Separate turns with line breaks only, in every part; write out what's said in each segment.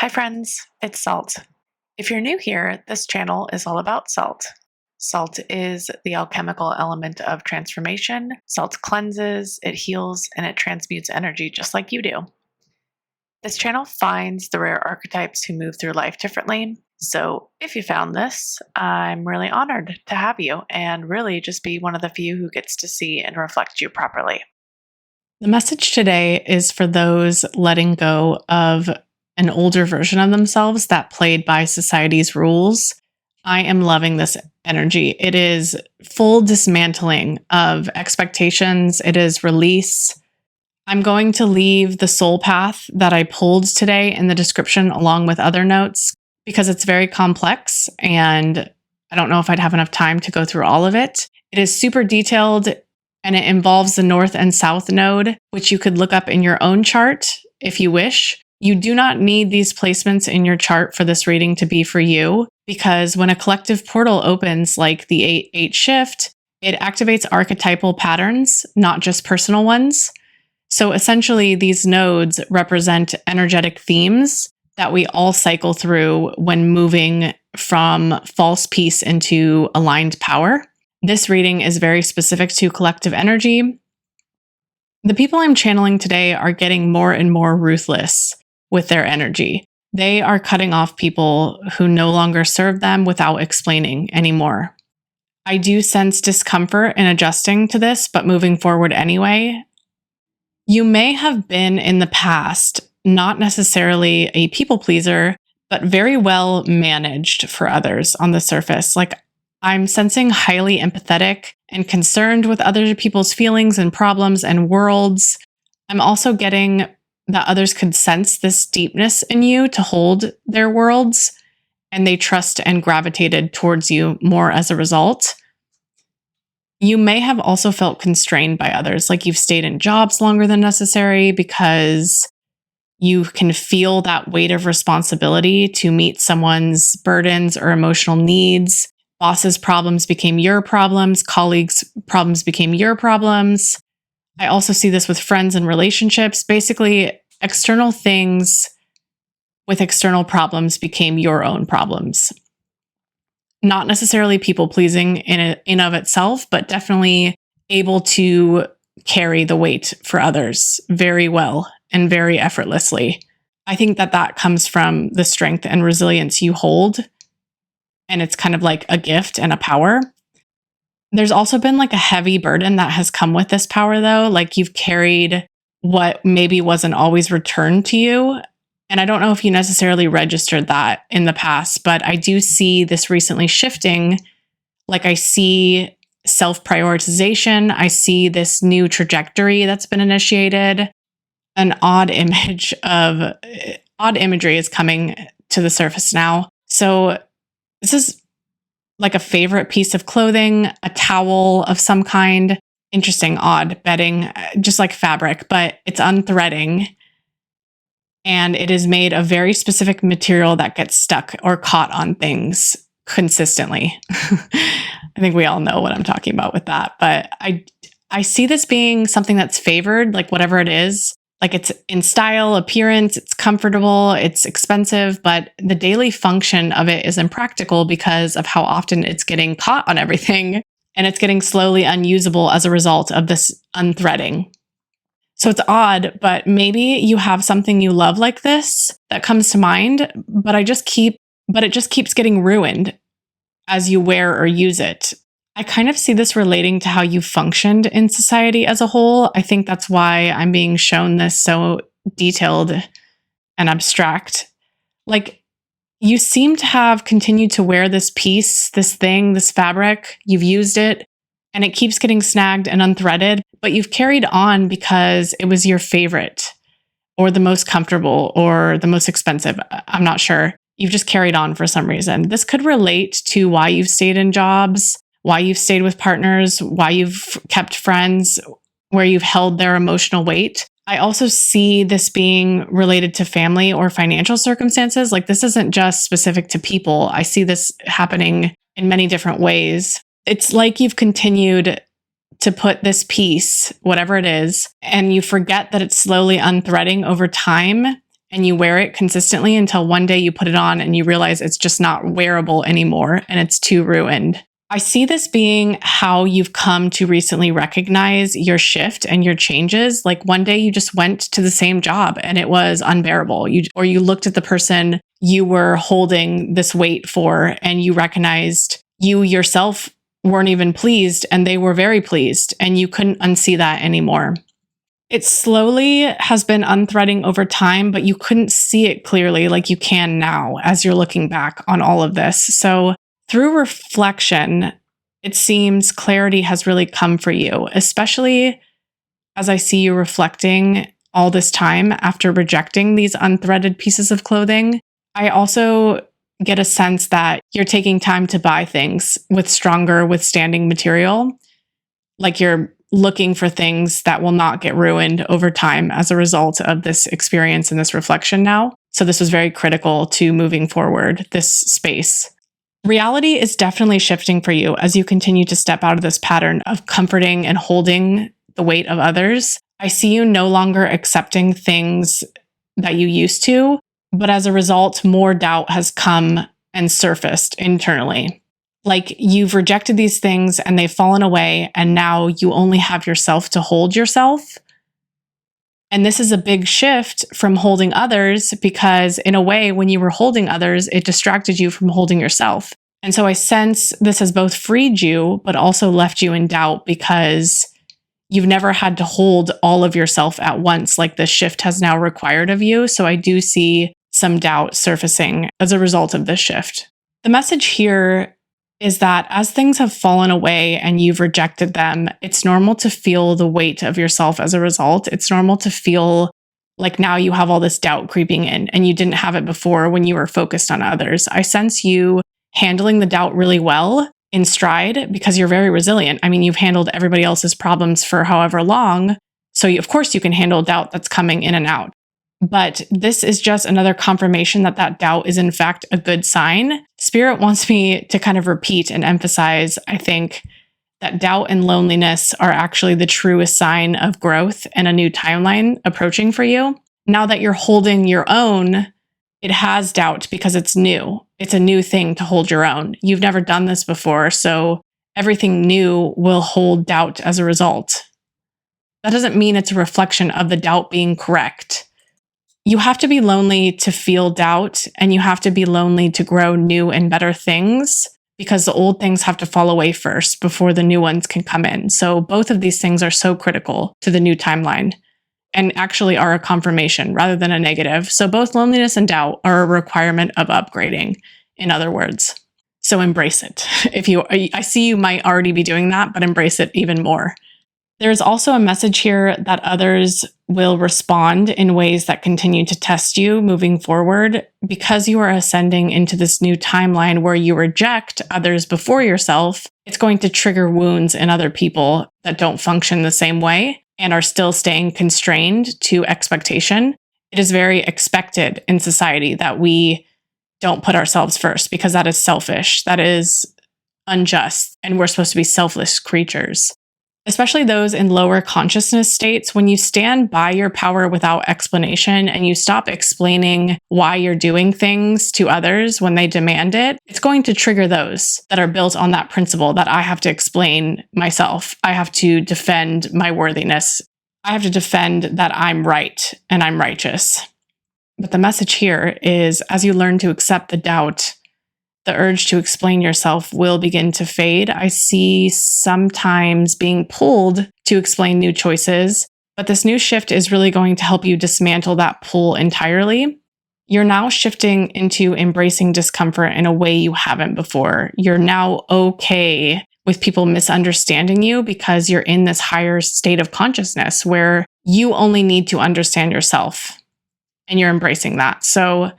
Hi friends, it's Salt. If you're new here, this channel is all about salt. Salt is the alchemical element of transformation. Salt cleanses, it heals, and it transmutes energy just like you do. This channel finds the rare archetypes who move through life differently. So if you found this, I'm really honored to have you and really just be one of the few who gets to see and reflect you properly. The message today is for those letting go of an older version of themselves that played by society's rules. I am loving this energy. It is full dismantling of expectations. It is release. I'm going to leave the soul path that I pulled today in the description along with other notes because it's very complex and I don't know if I'd have enough time to go through all of it. It is super detailed and it involves the North and South node, which you could look up in your own chart if you wish. You do not need these placements in your chart for this reading to be for you, because when a collective portal opens like the 8-8 shift, it activates archetypal patterns, not just personal ones. So essentially, these nodes represent energetic themes that we all cycle through when moving from false peace into aligned power. This reading is very specific to collective energy. The people I'm channeling today are getting more and more ruthless with their energy. They are cutting off people who no longer serve them without explaining anymore. I do sense discomfort in adjusting to this, but moving forward anyway. You may have been in the past, not necessarily a people pleaser, but very well managed for others on the surface. Like, I'm sensing highly empathetic and concerned with other people's feelings and problems and worlds. I'm also getting that others could sense this deepness in you to hold their worlds, and they trust and gravitated towards you more as a result. You may have also felt constrained by others, like you've stayed in jobs longer than necessary because you can feel that weight of responsibility to meet someone's burdens or emotional needs. Bosses' problems became your problems. Colleagues' problems became your problems. I also see this with friends and relationships. Basically, external things with external problems became your own problems. Not necessarily people-pleasing in of itself, but definitely able to carry the weight for others very well and very effortlessly. I think that comes from the strength and resilience you hold, and it's kind of like a gift and a power. There's also been like a heavy burden that has come with this power, though. Like you've carried what maybe wasn't always returned to you. And I don't know if you necessarily registered that in the past, but I do see this recently shifting. Like I see self-prioritization. I see this new trajectory that's been initiated. An odd imagery is coming to the surface now. So this is like a favorite piece of clothing, a towel of some kind. Interesting, odd bedding, just like fabric, but it's unthreading. And it is made of very specific material that gets stuck or caught on things consistently. I think we all know what I'm talking about with that. But I see this being something that's favored, like whatever it is. Like it's in style, appearance, it's comfortable, it's expensive, but the daily function of it is impractical because of how often it's getting caught on everything and it's getting slowly unusable as a result of this unthreading. So it's odd, but maybe you have something you love like this that comes to mind, but it just keeps getting ruined as you wear or use it. I kind of see this relating to how you functioned in society as a whole. I think that's why I'm being shown this so detailed and abstract. Like, you seem to have continued to wear this piece, this thing, this fabric. You've used it, and it keeps getting snagged and unthreaded, but you've carried on because it was your favorite, or the most comfortable, or the most expensive. I'm not sure. You've just carried on for some reason. This could relate to why you've stayed in jobs, why you've stayed with partners, why you've kept friends, where you've held their emotional weight. I also see this being related to family or financial circumstances. Like this isn't just specific to people. I see this happening in many different ways. It's like you've continued to put this piece, whatever it is, and you forget that it's slowly unthreading over time and you wear it consistently until one day you put it on and you realize it's just not wearable anymore and it's too ruined. I see this being how you've come to recently recognize your shift and your changes. Like one day you just went to the same job and it was unbearable. Or you looked at the person you were holding this weight for and you recognized you yourself weren't even pleased and they were very pleased and you couldn't unsee that anymore. It slowly has been unthreading over time, but you couldn't see it clearly like you can now as you're looking back on all of this. So through reflection, it seems clarity has really come for you, especially as I see you reflecting all this time after rejecting these unthreaded pieces of clothing. I also get a sense that you're taking time to buy things with stronger withstanding material, like you're looking for things that will not get ruined over time as a result of this experience and this reflection now. So this was very critical to moving forward, this space. Reality is definitely shifting for you as you continue to step out of this pattern of comforting and holding the weight of others. I see you no longer accepting things that you used to, but as a result, more doubt has come and surfaced internally. Like you've rejected these things and they've fallen away, and now you only have yourself to hold yourself. And this is a big shift from holding others because, in a way, when you were holding others, it distracted you from holding yourself. And so I sense this has both freed you, but also left you in doubt because you've never had to hold all of yourself at once, like this shift has now required of you. So I do see some doubt surfacing as a result of this shift. The message here is that as things have fallen away and you've rejected them, it's normal to feel the weight of yourself as a result. It's normal to feel like now you have all this doubt creeping in and you didn't have it before when you were focused on others. I sense you handling the doubt really well in stride because you're very resilient. I mean, you've handled everybody else's problems for however long. So of course you can handle doubt that's coming in and out. But this is just another confirmation that that doubt is in fact a good sign. Spirit wants me to kind of repeat and emphasize, I think, that doubt and loneliness are actually the truest sign of growth and a new timeline approaching for you. Now that you're holding your own, it has doubt because it's new. It's a new thing to hold your own. You've never done this before, so everything new will hold doubt as a result. That doesn't mean it's a reflection of the doubt being correct. You have to be lonely to feel doubt, and you have to be lonely to grow new and better things because the old things have to fall away first before the new ones can come in. So both of these things are so critical to the new timeline and actually are a confirmation rather than a negative. So both loneliness and doubt are a requirement of upgrading, in other words. So embrace it. I see you might already be doing that, but embrace it even more. There's also a message here that others will respond in ways that continue to test you moving forward because you are ascending into this new timeline where you reject others before yourself. It's going to trigger wounds in other people that don't function the same way and are still staying constrained to expectation. It is very expected in society that we don't put ourselves first because that is selfish, that is unjust, and we're supposed to be selfless creatures. Especially those in lower consciousness states, when you stand by your power without explanation and you stop explaining why you're doing things to others when they demand it, it's going to trigger those that are built on that principle that I have to explain myself. I have to defend my worthiness. I have to defend that I'm right and I'm righteous. But the message here is as you learn to accept the doubt, the urge to explain yourself will begin to fade. I see sometimes being pulled to explain new choices, but this new shift is really going to help you dismantle that pull entirely. You're now shifting into embracing discomfort in a way you haven't before. You're now okay with people misunderstanding you because you're in this higher state of consciousness where you only need to understand yourself, and you're embracing that. So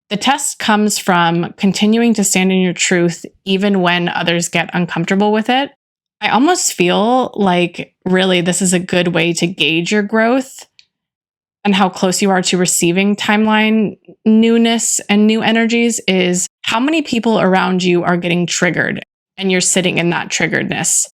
the test comes from continuing to stand in your truth even when others get uncomfortable with it. I almost feel like really this is a good way to gauge your growth and how close you are to receiving timeline newness and new energies is how many people around you are getting triggered and you're sitting in that triggeredness.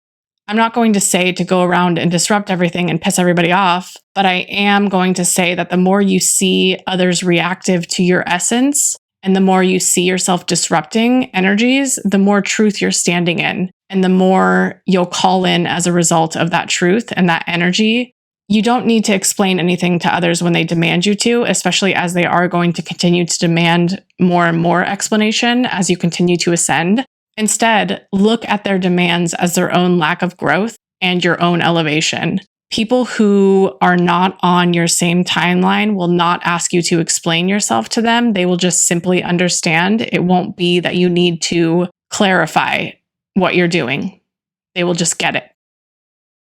I'm not going to say to go around and disrupt everything and piss everybody off, but I am going to say that the more you see others reactive to your essence and the more you see yourself disrupting energies, the more truth you're standing in and the more you'll call in as a result of that truth and that energy. You don't need to explain anything to others when they demand you to, especially as they are going to continue to demand more and more explanation as you continue to ascend. Instead, look at their demands as their own lack of growth and your own elevation. People who are not on your same timeline will not ask you to explain yourself to them. They will just simply understand. It won't be that you need to clarify what you're doing. They will just get it.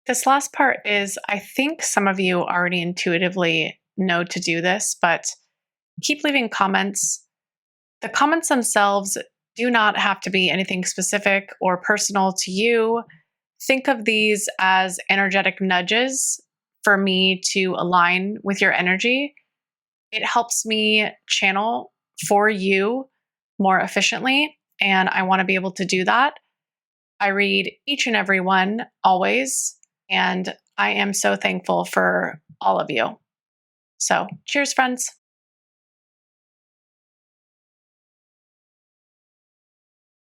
This last part is, I think some of you already intuitively know to do this, but keep leaving comments. The comments themselves do not have to be anything specific or personal to you. Think of these as energetic nudges for me to align with your energy. It helps me channel for you more efficiently, and I want to be able to do that. I read each and every one always, and I am so thankful for all of you. So, cheers, friends.